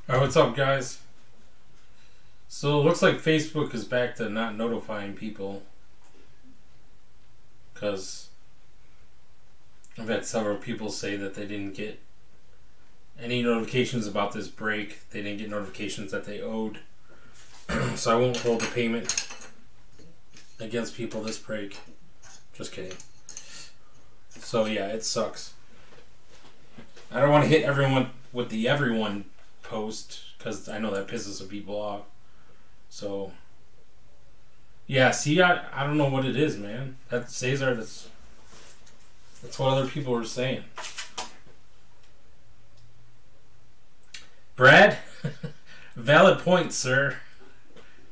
Alright, what's up, guys? So it looks like Facebook is back to not notifying people because I've had several people say that they didn't get any notifications about this break. They didn't get notifications that they owed. So I won't hold the payment against people this break. Just kidding. So yeah, it sucks. I don't want to hit everyone with the everyone post because I know that pisses some people off. So yeah, see, I don't know what it is, man. That Cesar, that's what other people are saying. Brad, valid point, sir.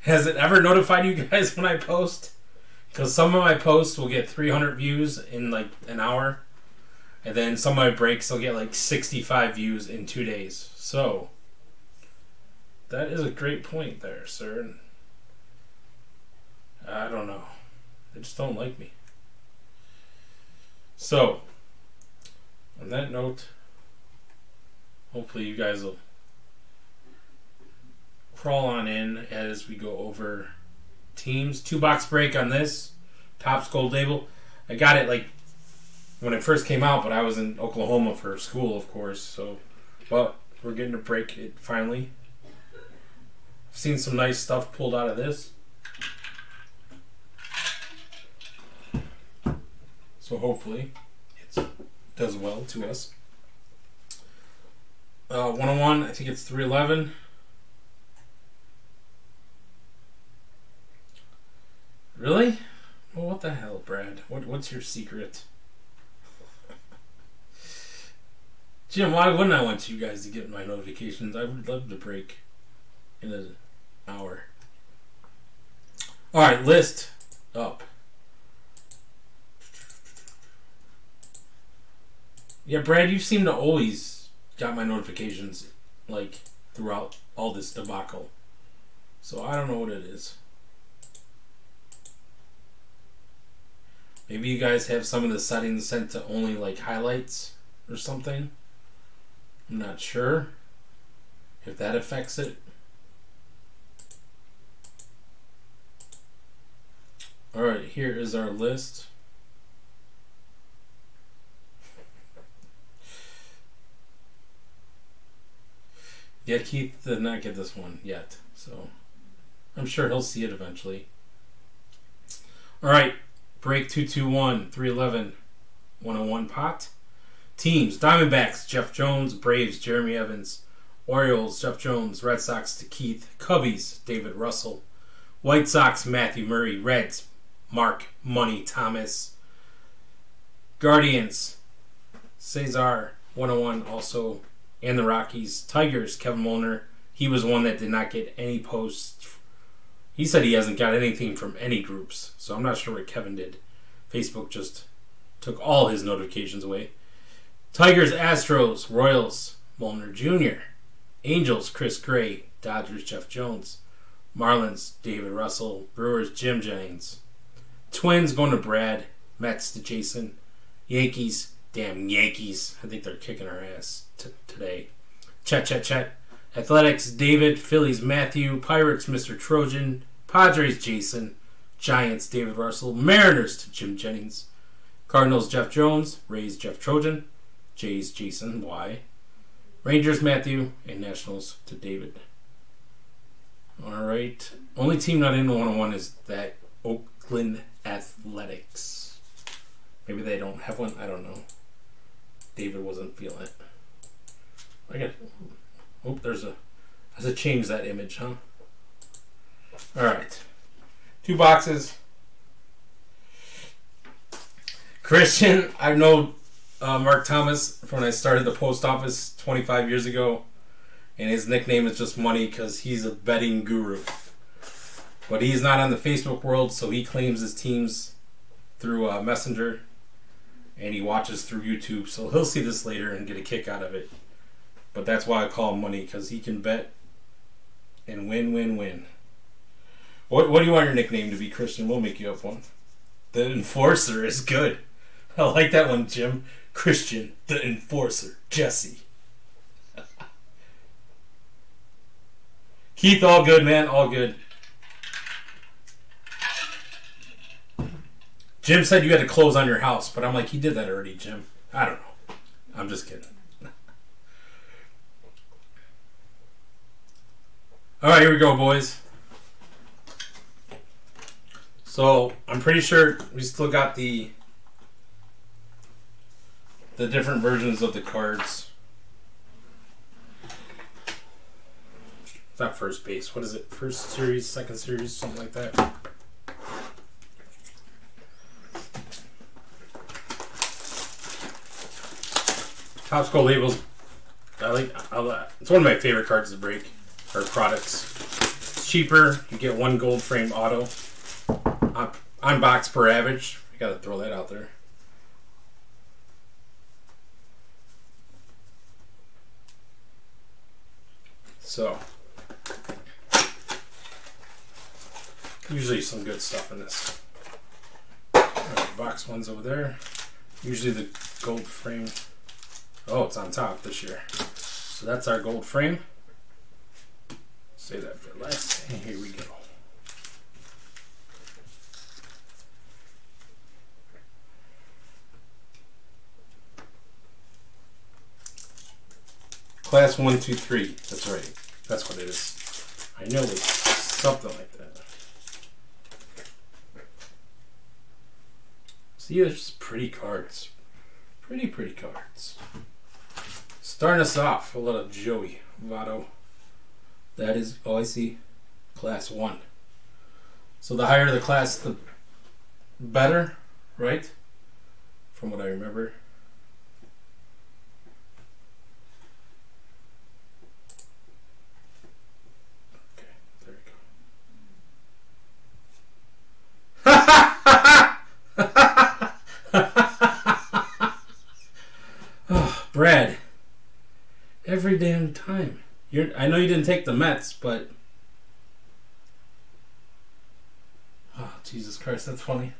Has it ever notified you guys when I post? Because some of my posts will get 300 views in like an hour, and then some of my breaks will get like 65 views in 2 days. So that is a great point there, sir. I don't know. They just don't like me. So, on that note, hopefully you guys will crawl on in as we go over teams. 2-box break on this. Topps Gold Label. I got it like when it first came out, but I was in Oklahoma for school, of course. So, but we're getting to break it finally. I've seen some nice stuff pulled out of this. So hopefully it does well to us. 101, I think it's 311. Really? Well, what the hell, Brad? What's your secret? Jim, why wouldn't I want you guys to get my notifications? I would love to break in an hour. Alright, list up. Yeah, Brad, you seem to always got my notifications, like, throughout all this debacle. So I don't know what it is. Maybe you guys have some of the settings set to only, like, highlights or something. I'm not sure if that affects it. Alright, here is our list. Yeah, Keith did not get this one yet, so I'm sure he'll see it eventually. Alright, break 221, 311, 101 pot. Teams, Diamondbacks, Jeff Jones. Braves, Jeremy Evans. Orioles, Jeff Jones. Red Sox to Keith. Cubbies, David Russell. White Sox, Matthew Murray. Reds, Mark Money Thomas. Guardians, Cesar, 101 also. And the Rockies. Tigers, Kevin Molnar. He was one that did not get any posts. He said he hasn't got anything from any groups, so I'm not sure what Kevin did. Facebook just took all his notifications away. Tigers, Astros, Royals, Molnar Jr. Angels, Chris Gray. Dodgers, Jeff Jones. Marlins, David Russell. Brewers, Jim Jennings. Twins going to Brad. Mets to Jason. Yankees, damn Yankees. I think they're kicking our ass today. Chet. Athletics, David. Phillies, Matthew. Pirates, Mr. Trojan. Padres, Jason. Giants, David Russell. Mariners to Jim Jennings. Cardinals, Jeff Jones. Rays, Jeff Trojan. Jays, Jason. Y. Rangers, Matthew. And Nationals to David. Alright. Only team not in the 101 is that Oakland Athletics. Maybe they don't have one. I don't know. David wasn't feeling it. I got. Oh, there's a change that image, huh? All right, 2 boxes. Christian, I know Mark Thomas from when I started the post office 25 years ago, and his nickname is just Money because he's a betting guru. But he's not on the Facebook world, so he claims his teams through Messenger. And he watches through YouTube, so he'll see this later and get a kick out of it. But that's why I call him Money, because he can bet and win. What do you want your nickname to be, Christian? We'll make you up one. The Enforcer is good. I like that one, Jim. Christian, the Enforcer, Jesse. Keith, all good, man. All good. Jim said you had to close on your house, but I'm like, he did that already, Jim. I don't know. I'm just kidding. All right, here we go, boys. So I'm pretty sure we still got the different versions of the cards. It's not first base. What is it? First series, second series, something like that. Top Skull labels. It's one of my favorite cards to break, or products. It's cheaper. You get one gold frame auto on box per average. I gotta throw that out there. So, usually some good stuff in this. Right, box one's over there. Usually the gold frame. Oh, it's on top this year. So that's our gold frame. Save that for last. And here we go. Class 1, 2, 3. That's right. That's what it is. I know it's something like that. See, there's just pretty cards. Pretty cards. Starting us off, a little Joey Votto. That is, oh, I see, class 1. So the higher the class, the better, right? From what I remember. Okay, there we go. Oh, Brad. Every damn time. I know you didn't take the Mets, but... Oh, Jesus Christ, that's funny.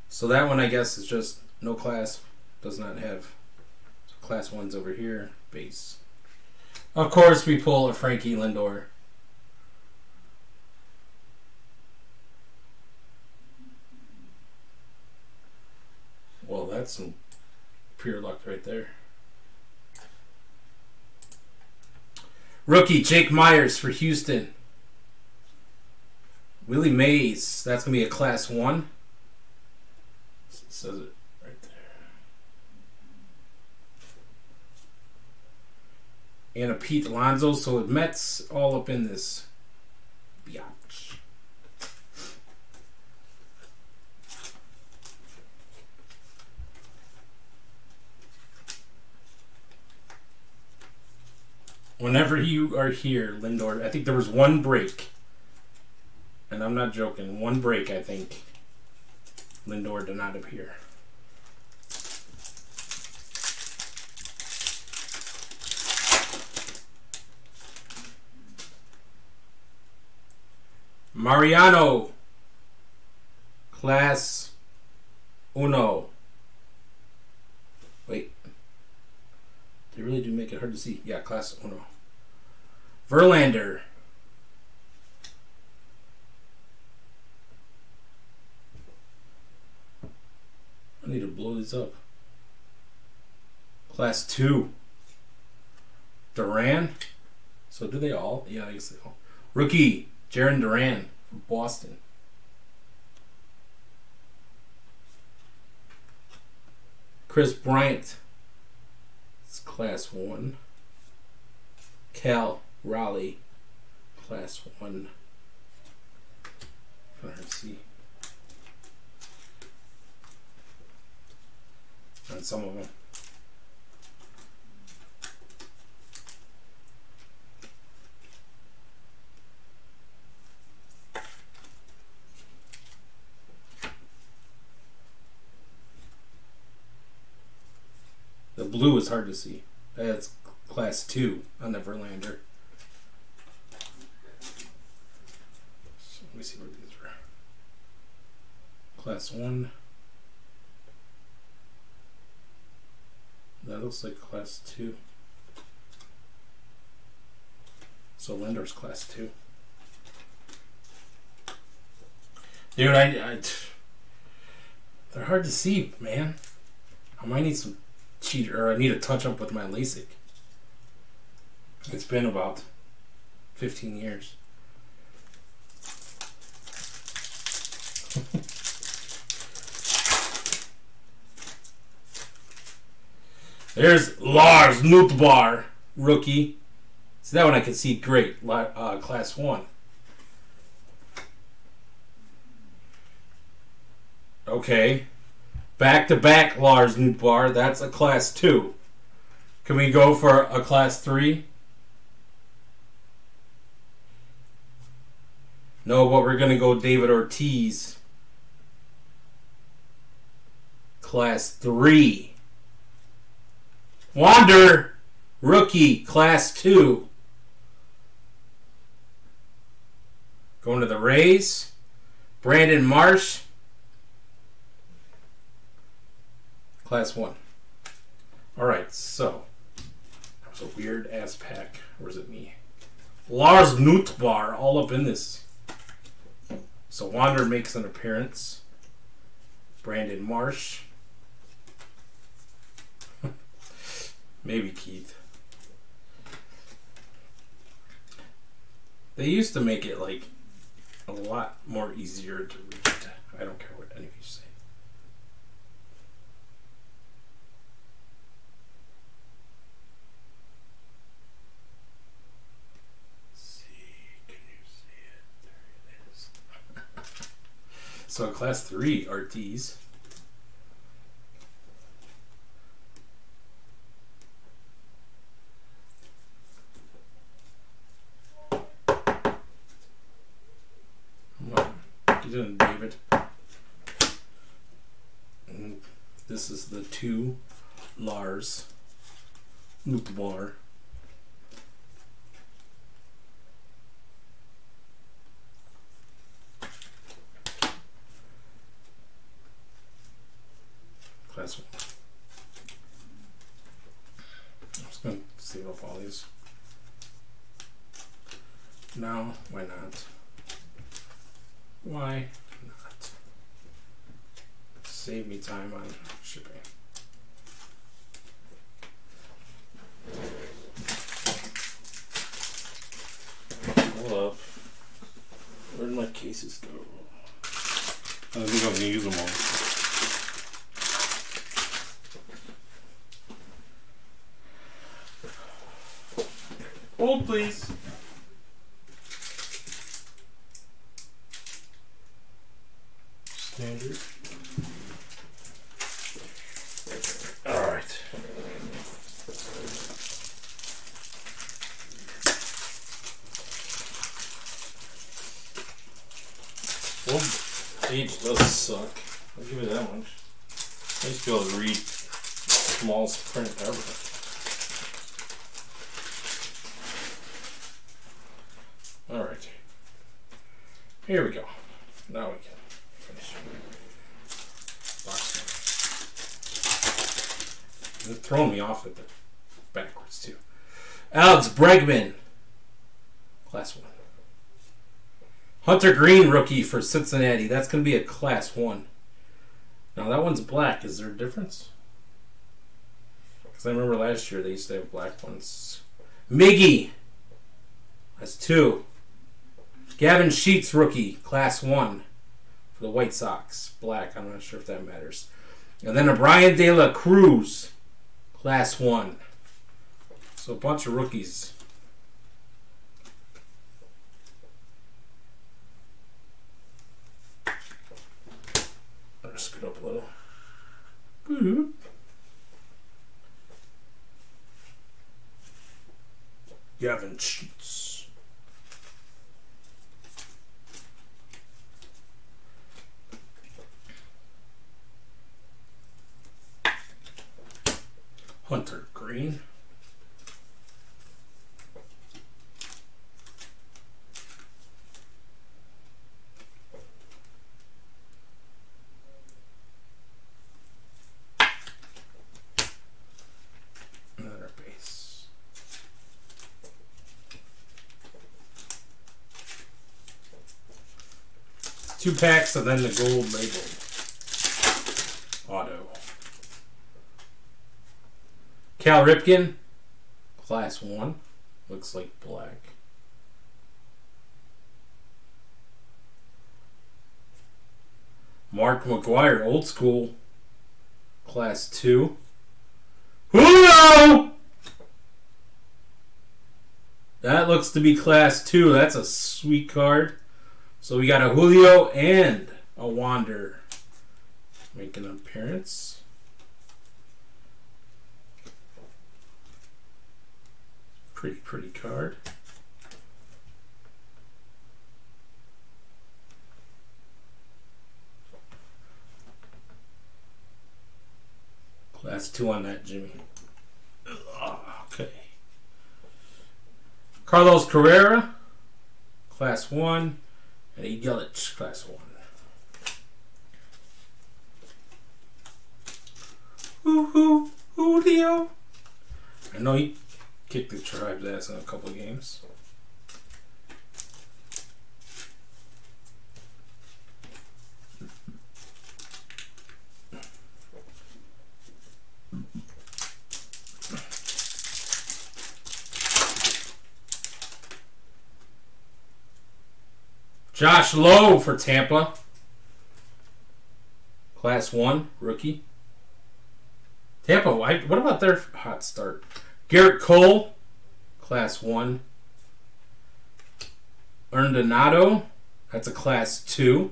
So that one, I guess, is just no class. Does not have... So class 1's over here. Base. Of course, we pull a Frankie Lindor. Well, that's some pure luck right there. Rookie, Jake Myers for Houston. Willie Mays, that's going to be a class 1. It says it right there. And a Pete Alonso, so it Mets all up in this. Biatch. Whenever you are here, Lindor, I think there was one break. And I'm not joking. One break, I think. Lindor did not appear. Mariano. Class Uno. Wait. They really do make it hard to see. Yeah, class Uno. Verlander. I need to blow these up. Class 2. Duran. So do they all? Yeah, I guess they all. Rookie, Jarren Duran from Boston. Chris Bryant. It's class 1. Cal Raleigh. Class 1. Let's see. On some of them. The blue is hard to see. That's class 2 on the Verlander. So let me see where these were. Class 1. That looks like class 2. So Lindor's class 2. Dude, I they're hard to see, man. I might need some cheat, or I need to touch up with my LASIK. It's been about 15 years. There's Lars Nootbaar, rookie. So that one I can see great. Class 1. Okay. Back-to-back Lars Nootbaar. That's a class 2. Can we go for a class 3? No, but we're going to go David Ortiz. Class 3. Wander, rookie, class 2. Going to the Rays. Brandon Marsh, class 1. Alright, so that was a weird ass pack. Or is it me? Lars Nootbaar, all up in this. So Wander makes an appearance. Brandon Marsh. Maybe Keith. They used to make it like a lot more easier to read. I don't care what any of you say. See, can you see it? There it is. So class 3 Ortiz. David. And this is the 2 Lars Nootbaar. Class 1. I'm just going to save up all these. No, why not? Why not? Save me time on shipping. Hold up. Where did my cases go? I think I'm going to use them all. Hold, please. Standard. Alright. Well, age does suck. I'll give it that much. I used to be able to read small print everything. Alright. Here we go. Now we can. They're throwing me off with the backwards too. Alex Bregman, class 1. Hunter Green, rookie for Cincinnati. That's going to be a class 1. Now that one's black. Is there a difference? Because I remember last year they used to have black ones. Miggy, that's 2. Gavin Sheets, rookie, class 1 for the White Sox. Black. I'm not sure if that matters. And then a Brian De La Cruz, class 1. So a bunch of rookies. I'll just scoot up a little. Boop. Gavin Sheets. Hunter Green. Another base. 2 packs and then the gold label. Auto. Cal Ripken, Class 1. Looks like black. Mark McGwire, Old School, Class 2. Julio! That looks to be Class 2. That's a sweet card. So we got a Julio and a Wander making an appearance. Pretty card. Class 2 on that, Jimmy. Okay. Carlos Carrera, Class 1. And a Yelich, Class 1. Julio. I know he kicked the Tribe's ass in a couple of games. Josh Lowe for Tampa. Class 1, rookie. Tampa, what about their hot start? Garrett Cole, Class 1. Donato, that's a Class 2.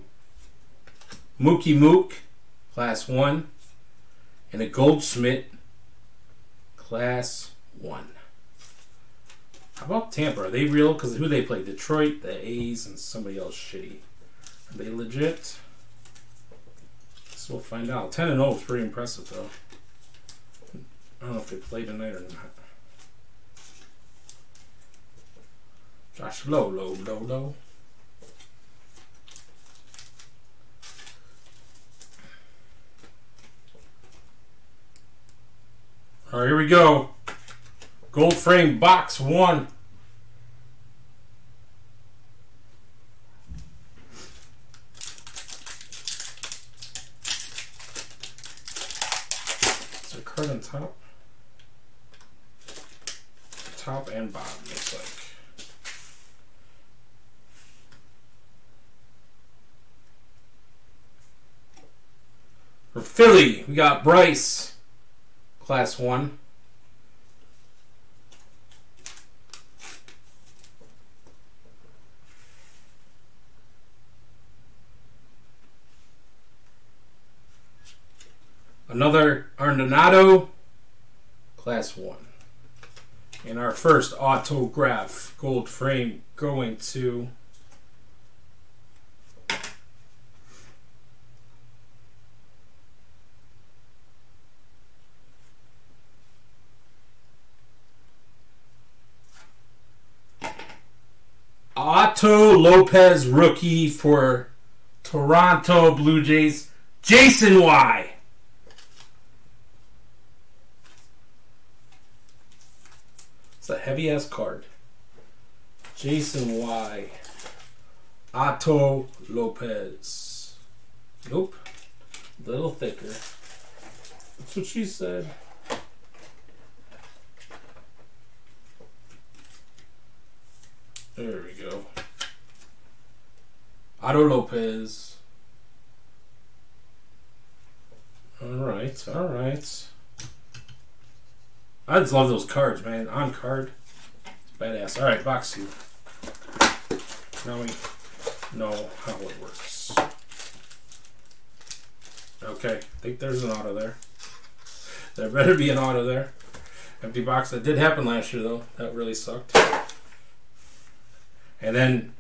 Mookie Mook, Class 1. And a Goldschmidt, Class 1. How about Tampa? Are they real? Because who they play? Detroit, the A's, and somebody else shitty. Are they legit? Guess we'll find out. 10-0 is pretty impressive, though. I don't know if they play tonight or not. Josh Lowe. All right, here we go. Gold frame box 1. Is there a card on top? Top and bottom, looks like. For Philly, we got Bryce, Class 1. Another Donato, Class 1. And our first autograph gold frame going to Otto Lopez, rookie for Toronto Blue Jays, Jason Y. It's a heavy-ass card. Jason Y. Otto Lopez. Nope. A little thicker. That's what she said. There we go. Otto Lopez. Alright, alright. I just love those cards, man. On card. It's badass. Alright, box 2. Now we know how it works. Okay, I think there's an auto there. There better be an auto there. Empty box. That did happen last year, though. That really sucked. And then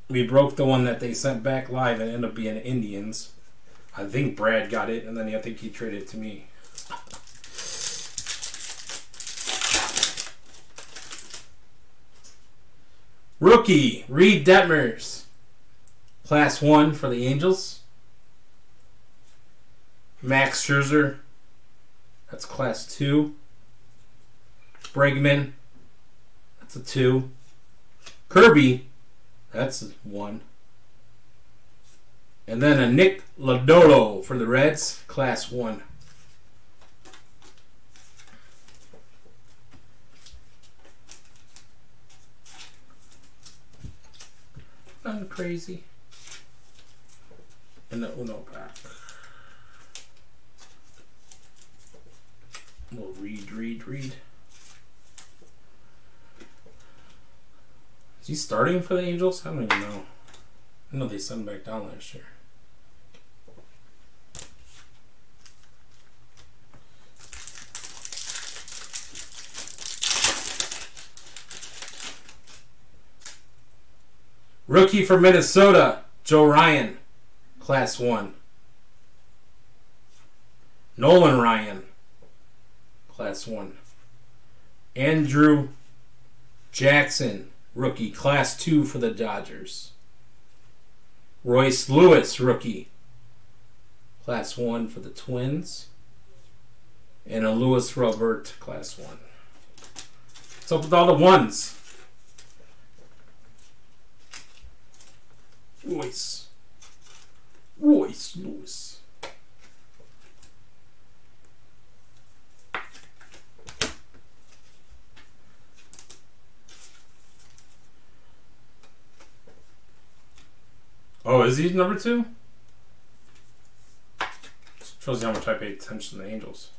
we broke the one that they sent back live and ended up being Indians. I think Brad got it, and then I think he traded it to me. Rookie, Reed Detmers. Class 1 for the Angels. Max Scherzer. That's Class 2. Bregman. That's a 2. Kirby. That's a 1. And then a Nick Lodolo for the Reds, Class 1. Nothing crazy. And the Uno pack. We'll read. Is he starting for the Angels? I don't even know. I know they sent him back down last year. Rookie for Minnesota, Joe Ryan, Class 1. Nolan Ryan, Class 1. Andrew Jackson, rookie, Class 2 for the Dodgers. Royce Lewis, rookie, Class 1 for the Twins. And a Lewis Robert, Class 1. What's up with all the ones? Royce Lewis. Oh, is he number 2? Shows you how much I pay attention to the Angels.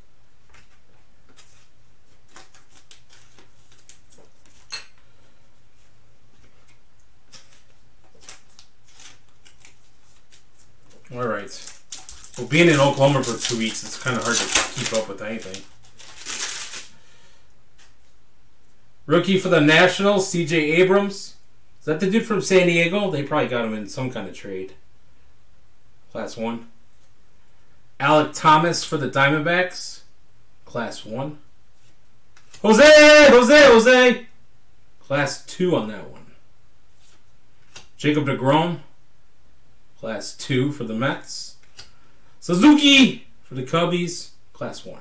All right. Well, being in Oklahoma for 2 weeks, it's kind of hard to keep up with anything. Rookie for the Nationals, C.J. Abrams. Is that the dude from San Diego? They probably got him in some kind of trade. Class 1. Alec Thomas for the Diamondbacks. Class 1. Jose! Class 2 on that one. Jacob deGrom. Class 2 for the Mets. Suzuki for the Cubbies. Class 1.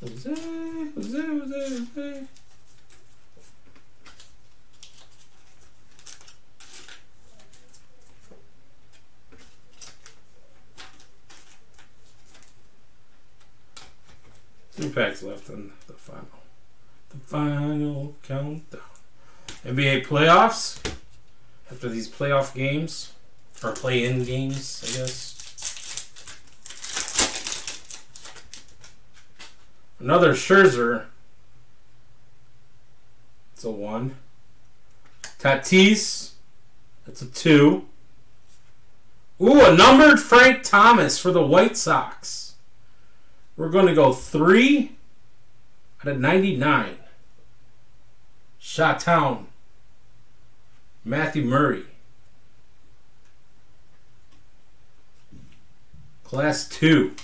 Jose. 2 packs left in the final countdown. NBA playoffs. After these playoff games, or play-in games, I guess. Another Scherzer. It's a 1. Tatis. That's a 2. Ooh, a numbered Frank Thomas for the White Sox. We're going to go 3 out of 99. Shot-town. Matthew Murray. Class 2.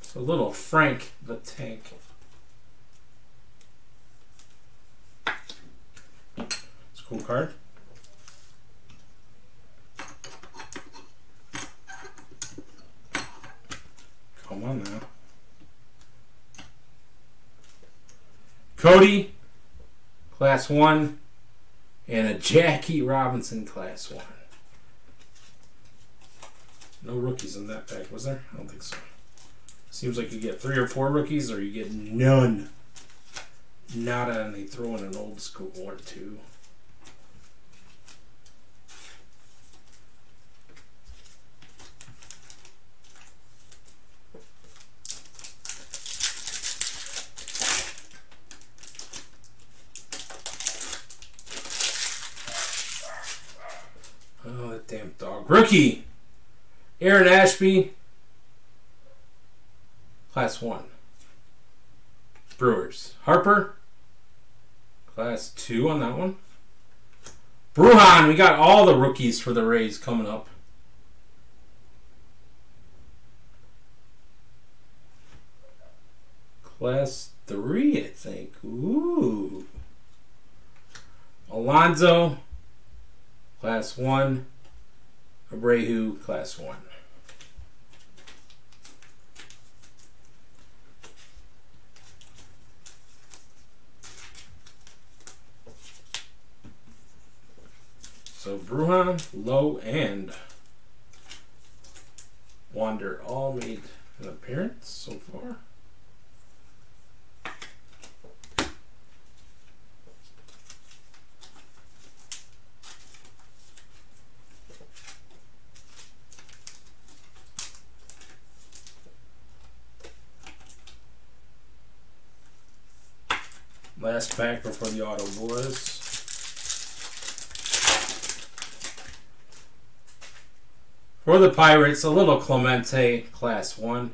It's a little Frank the Tank. It's a cool card. Come on now. Cody, Class 1. And a Jackie Robinson, Class 1. No rookies in that pack, was there? I don't think so. Seems like you get 3 or 4 rookies, or you get none. Nada, and they throw in an old school or 2. Oh, that damn dog. Rookie! Aaron Ashby. Class 1. Brewers. Harper. Class 2 on that one. Bruhan. We got all the rookies for the Rays coming up. Class 3, I think. Ooh. Alonzo. Class 1. Abreu, Class 1. So Bruhan, Lowe, and Wander all made an appearance so far. Last pack before the auto, boys. For the Pirates, a little Clemente, Class 1.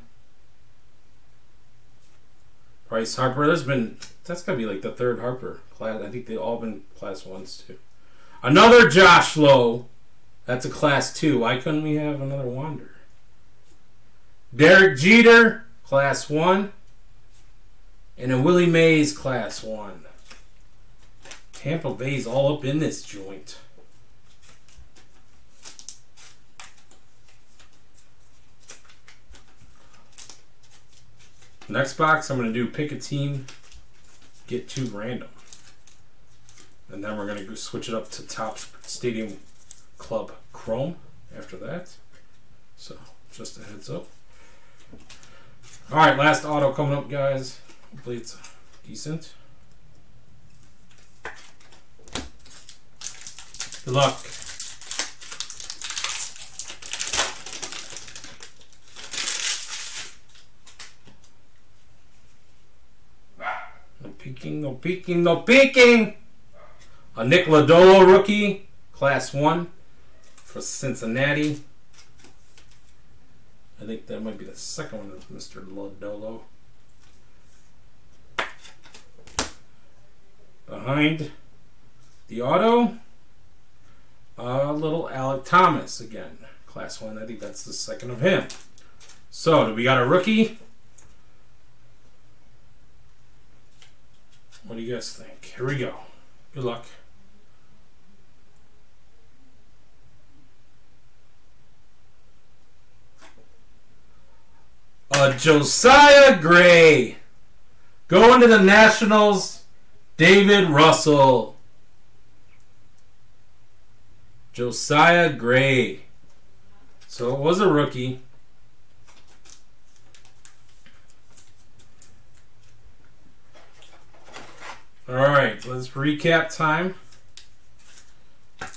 Bryce Harper, that's got to be like the third Harper class. I think they've all been Class 1s too. Another Josh Lowe, that's a Class 2. Why couldn't we have another Wander? Derek Jeter, Class 1. And a Willie Mays, Class 1. Tampa Bay's all up in this joint. Next box, I'm going to do pick a team, get 2 random. And then we're going to go switch it up to Topps Stadium Club Chrome after that. So, just a heads up. Alright, last auto coming up, guys. Hopefully it's decent. Good luck. No peeking, no peeking, no peeking! A Nick Lodolo rookie, Class 1 for Cincinnati. I think that might be the second one of Mr. Lodolo. Behind the auto, a little Alec Thomas again, Class 1. I think that's the second of him. So, do we got a rookie? What do you guys think? Here we go. Good luck. Josiah Gray. Going to the Nationals, David Russell. Josiah Gray. So it was a rookie. Alright, let's recap time. A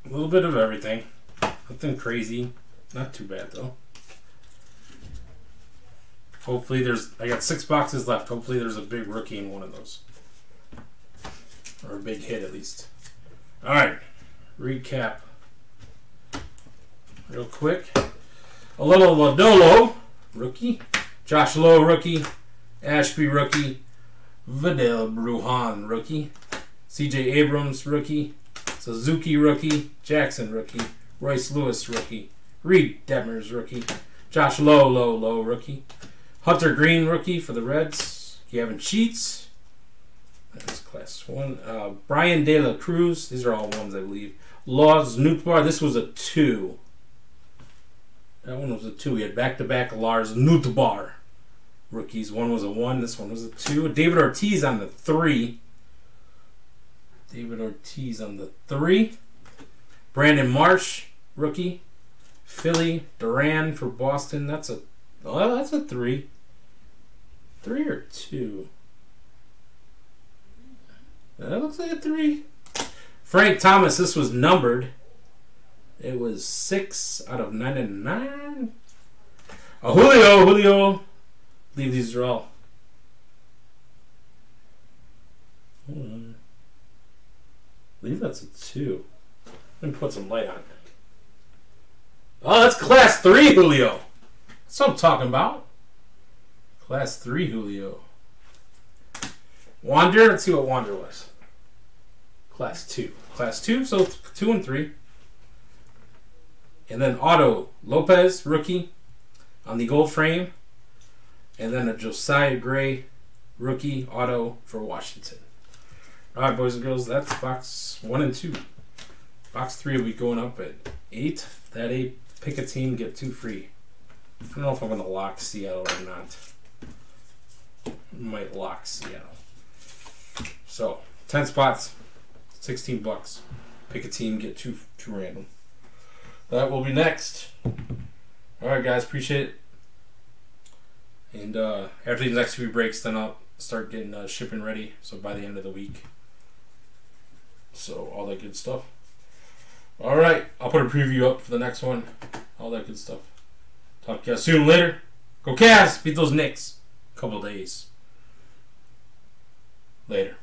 little bit of everything. Nothing crazy. Not too bad though. Hopefully I got 6 boxes left. Hopefully there's a big rookie in one of those. Or a big hit at least. Alright, recap. Real quick. A little Lodolo, rookie. Josh Lowe, rookie. Ashby, rookie. Vidal Bruhan, rookie. CJ Abrams, rookie. Suzuki, rookie. Jackson, rookie. Royce Lewis, rookie. Reed Detmers, rookie. Josh Lowe, rookie. Hunter Green, rookie for the Reds. Gavin Sheets. That's Class 1. Brian De La Cruz. These are all 1s, I believe. Lars Nootbaar. This was a 2. That one was a 2. We had back-to-back Lars Nootbaar rookies. One was a 1. This one was a 2. David Ortiz on the 3. David Ortiz on the 3. Brandon Marsh, rookie. Philly. Duran for Boston. That's a 3. 3 or 2? That looks like a 3. Frank Thomas, this was numbered. It was 6 out of 99. Julio. I believe these are all. I believe that's a 2. Let me put some light on. Oh, that's Class 3 Julio. That's what I'm talking about. Class 3 Julio. Wander, let's see what Wander was. Class 2. Class 2, so 2 and 3. And then Auto Lopez, rookie, on the gold frame. And then a Josiah Gray, rookie, auto for Washington. Alright, boys and girls, that's box 1 and 2. Box 3 will be going up at 8. That 8, pick a team, get 2 free. I don't know if I'm going to lock Seattle or not. Might lock Seattle. So, 10 spots, $16. Pick a team, get 2 random. That will be next. Alright guys, appreciate it. And after these next few breaks, then I'll start getting shipping ready. So by the end of the week. So all that good stuff. Alright, I'll put a preview up for the next one. All that good stuff. Talk to you soon. Later. Go Cavs! Beat those Knicks. Couple days. Later.